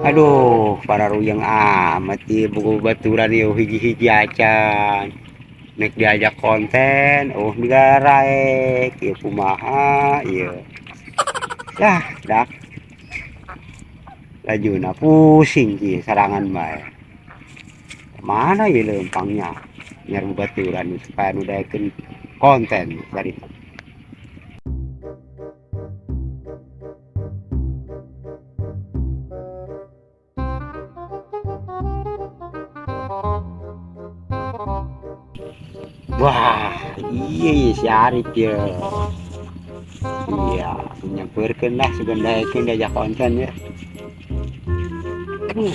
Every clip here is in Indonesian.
Aduh, para ruyang amat ya buku baturan ya hiji-hiji acan. Nek diajak konten, negara ya kumaha, ya. Yah, dak lajuna pusing ki sarangan bae. Mana ya lempangnya nyari baturan supaya nudaekeun konten dari. Wah, iya ya si Arif ya. Iya, nyamperkeun lah sugandaekeun diajak konten ya. Woi,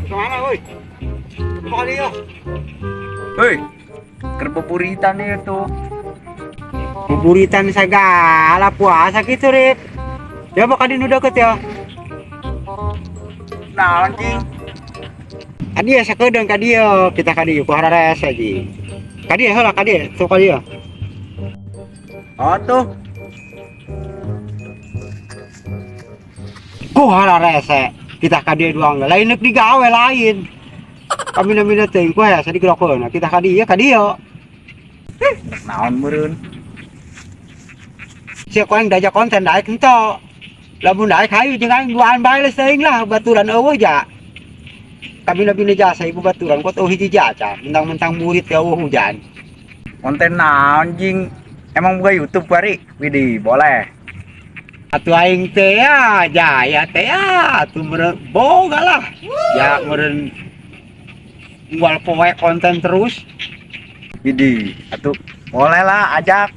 kemana woi? Kemana dia? Hei, kerbeburitan itu. Buburitan segala puasa gitu, Rip. Ya bakal dinu deket ya. Nah, anjing. Adi ya sakedeung ka dieu, kita ka dieu ku harares aja. Ka dieu heula ka dieu, tuh ka dieu. Oh tuh, Ku harares kita ka dieu doang. Lain neuk digawe lain. Kami namina teuing ku hese digerokeun. Kita ka dieu ka dieu. naon meureun. Sia ku aing diajak konten daek henteu. Lamun daek hayu jeung aing duaan bae le teuing lah baturan eueuh ja. Kami lebih jasa ibu baturan kok tahu hiji jaca mentang-mentang murid ya hujan. Konten naon anjing. Emang buka YouTube bari? Widih, boleh. Atuh aing teh ya jaya teh ya atuh meureun boga lah. Ya meureun moal poe konten terus. Widih, atuh boleh lah ajak.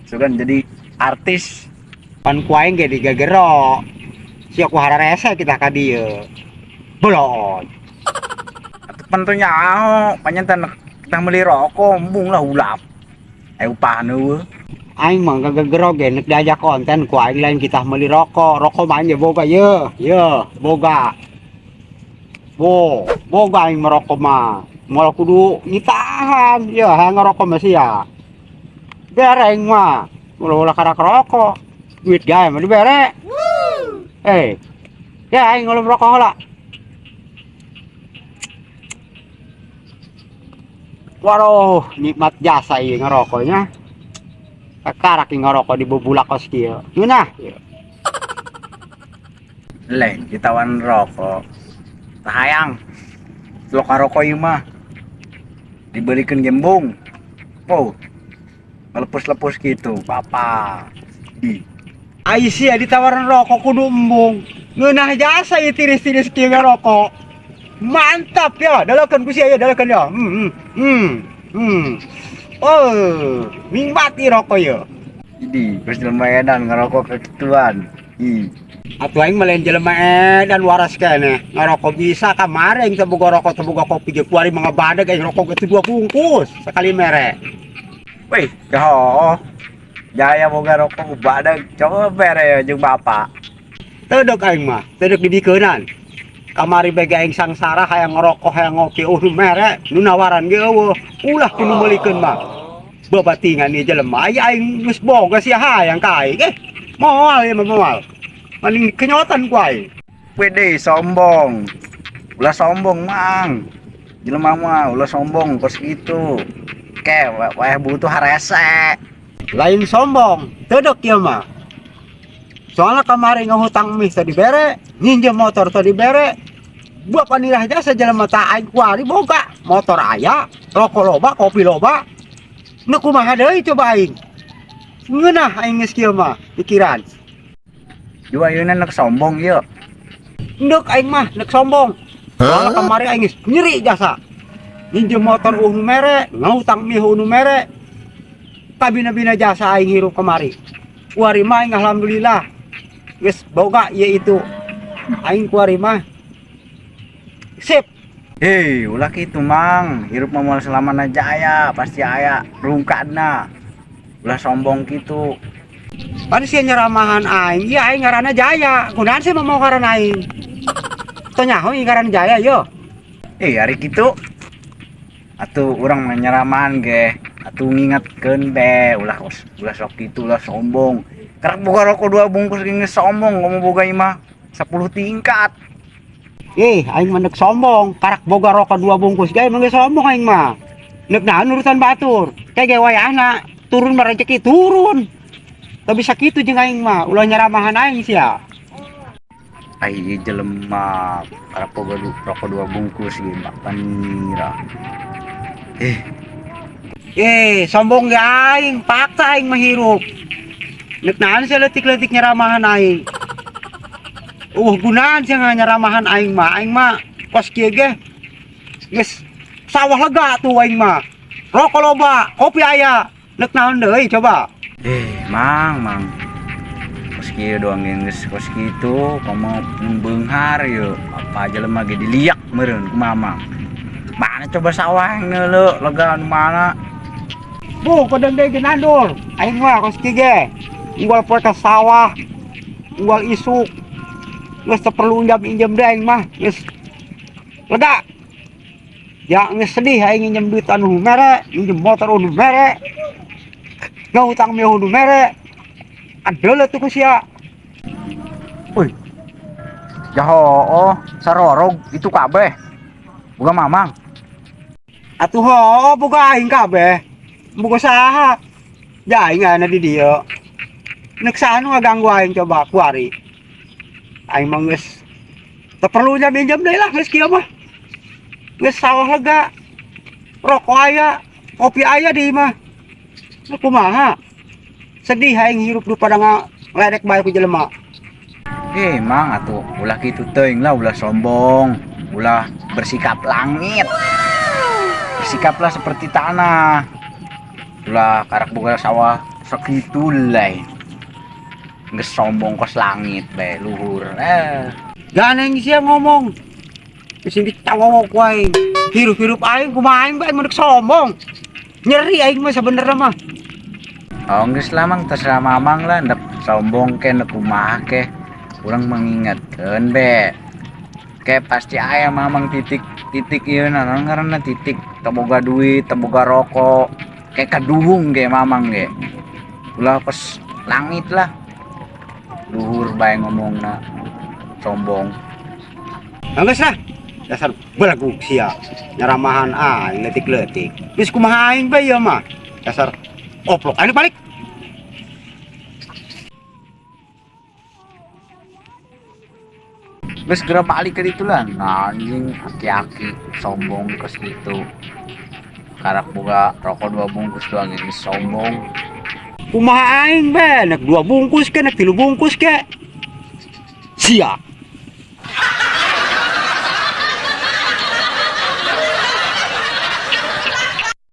Sugan jadi artis. Pan ku aing ge digagero. Sia ku hararese kita ka dieu. Belon. Atuh pentunya panyantan kita beli rokok, embung lah ulap. Upahan eueuh. Aing mah gagero ge nek diajak konten ku aing lain kita meuli rokok. Rokok mah aing boga ye, boga. Boga aing merokok mah. Moal kudu ngitahan, ya hayang ngerokok mah sia. Bere aing mah. Ulah karak rokok. Duit gawe mah dibere. Ya aing ngeuleum rokok heula. Waduh, nikmat jasa ieu ngerokoknya. Kakarak ieu ngerokok di bubulak kos kieu. Ngeunah. Leh, ditawan rokok. Tahayang. Lo karokok ieu mah dibelikan gembung. Oh, melepus-lepus gitu, papa. Ai sia ditawaran rokok kudu embung. Ngeunah jasa ieu tiris-tiris kieu ngerokok. Mantap ya, dalakeun ku sia ya, dalakeun ya. Oh, nikmati rokok ya. Jadi, terus jelema edan ngerokok kekituan. Atuh aing mah lain jelema edan waras keneh. Ngarokok bisa kamaring teu boga rokok teu boga kopi ge kuari mah ngabadeg aing rokok ge 2 bungkus sekali mere. Wih, oh, jaya boga rokok badag coba bere jeung bapak. Teu deuk aing mah, teu deuk didikeunan. Kamari bege aing sangsara hayang ngerokok hayang ngopi nu mere, nu nawaran ge eueuh. Ulah kudu meulikeun mah. Babatingan ieu jelema aya aing geus boga sia hayang ka aing. Moal ieu mah moal. Mending kenyotan ku aing. Wede sombong. Ulah sombong, Mang. Jelema mah ulah sombong kos gitu. Ke, wae butuh harese. Lain sombong, teu deuk ieu mah. Soalnya kemarin ngehutang mie tadi bere, nginjem motor tadi bere. Buat panilah jasa jelema ta aing kuari boga. Motor aya, rokok loba, kopi loba. Nu kumaha deui coba aing. Ngeunah aing geus kieu mah pikiran. Jua ayeuna nek sombong ieu. Enduk aing mah nek sombong. Soalnya kemarin aing geus nyeri jasa. Nginjem motor nu mere, ngahutang mie nu mere. Kabina-bina jasa aing hirup kemari. Kuari mah aing alhamdulillah. Geus boga ieu itu. Aing kuari mah sip. Hei, ulah kitu, Mang. Hirup mah moal selamana jaya, pasti aya rungkadna. Ulah sombong kitu. Pan sia nyeramahan aing, iya aing ngaranna Jaya. Kunaon sih mau ngaranna aing? Teu nyaho ieu ngaranna Jaya yo. Ari kitu. Atuh urang menyeramahan ge. Atuh ngingetkeun be, ulah sok kitu ulah sombong. Karak boga rokok 2 bungkus gini sombong kamu boga imah 10 tingkat. Aing mah neuk sombong, karak boga rokok 2 bungkus ge mah geus sombong aing mah. Neuk naon urusan batur. Kayak ge wayahna turun mah rezeki turun. Teu bisa kitu jeung aing mah, ulah nyaramahan aing sia. Ai jelema karak boga rokok 2 bungkus ge mak panira. Sombong ge aing, paksa aing mah hirup. Neuk naon sia leutik-leutik nyaramahan aing. Gunaan sia nyaramahan aing mah kos kieu ge geus sawah lega tuh aing mah. Rokok loba, kopi aya. Neuk naon deui coba? Mang kos kieu doang geus kos kitu komo beunghar yeuh apa jelema ge diliak meureun ku mamang. Mana coba sawah neuleuh lega anu mana? Pedeng deui ge nandur. Aing mah kos kieu ge unggal poe ka sawah, unggal isuk. Geus teu perlu injam-injam deui aing mah, geus lega. Ya geus sedih aing nginjem duit anu mere, nginjem motor anu mere. Ngahutang meuh anu mere. Adeuleuh tuh ku sia. Jaho sarorog itu kabeh. Boga mamang. Atuh boga aing kabeh. Boga saha? Ya aing ana di dieu. Neuk saha nu ngaganggu aing coba kuari. Aing mah geus teu perlu minjem deui lah geus kieu mah. Geus sawah lega. Rokok aya, kopi aya di imah. Kumaha? Sedih aing hirup du pada ngaledek bae ku jelema. Mang atuh ulah kitu teuing lah, ulah sombong, ulah bersikap langit. Bersikaplah seperti tanah. Ulah karak boga sawah sakitu lain. Geus sombong kos langit bae luhur. Ganeng sia ngomong. Geus ditawawok wae. Hirup-hirup aing kumaha aing bae menuk sombong. Nyeri aing mah sabenerna mah. Geus lah mang terserah mamang lah, ndak sombong ke ndak kumaha ke. Urang mengingatkeun be. Ke pasti aya mamang titik ieu naon ngaranna titik teu boga duit, teu boga rokok. Kayak kaduhung ge mamang ge. Ulah pas langit lah. Luhur bae ngomongna. Sombong. Geus lah. Dasar belagu sia. Nyaramahan aing leutik-leutik. Geus kumaha aing bae ieu mah. Dasar oplok anu balik. Geus geura balik ke ditu lah. Anjing aki-aki sombong kos kitu. Karak boga rokok 2 bungkus doang geus sombong. Kumaha aing bae, neuk 2 bungkus ke, neuk 3 bungkus ke. Sia.